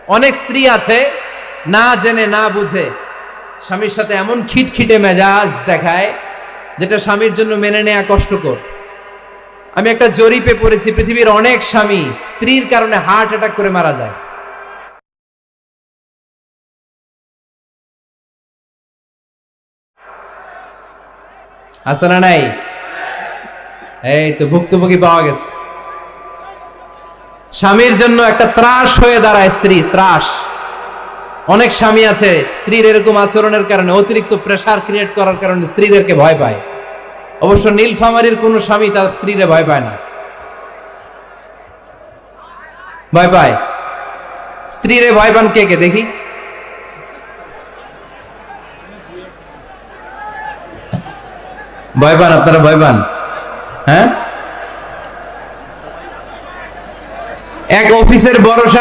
অনেক স্ত্রী আছে না জেনে না বুঝে স্বামীর সাথে এমন খিটখিটে মেজাজ দেখায় যেটা স্বামীর জন্য মেনে নেওয়া কষ্টকর। আমি একটা জরিপে পড়েছি, পৃথিবীর অনেক স্বামী স্ত্রীর কারণে হার্ট অ্যাটাক করে মারা যায়। আছে না নাই? এই তো ভুক্তভোগী পাওয়া গেছে। স্বামীর জন্য একটা ত্রাস হয়ে দাঁড়ায় স্ত্রী, ত্রাস। অনেক স্বামী আছে স্ত্রীর এরকম আচরণের কারণে, অতিরিক্ত প্রেসার ক্রিয়েট করার কারণে স্ত্রীদেরকে ভয় পায়। অবশ্য নীলফামারীর কোন স্বামী তার স্ত্রীরে ভয় পায় না। ভয় পায়? স্ত্রীরে ভয় পান কে কে দেখি? ভয় পান আপনারা? ভয় পান? হ্যাঁ, এক অফিসের বড় সাহেব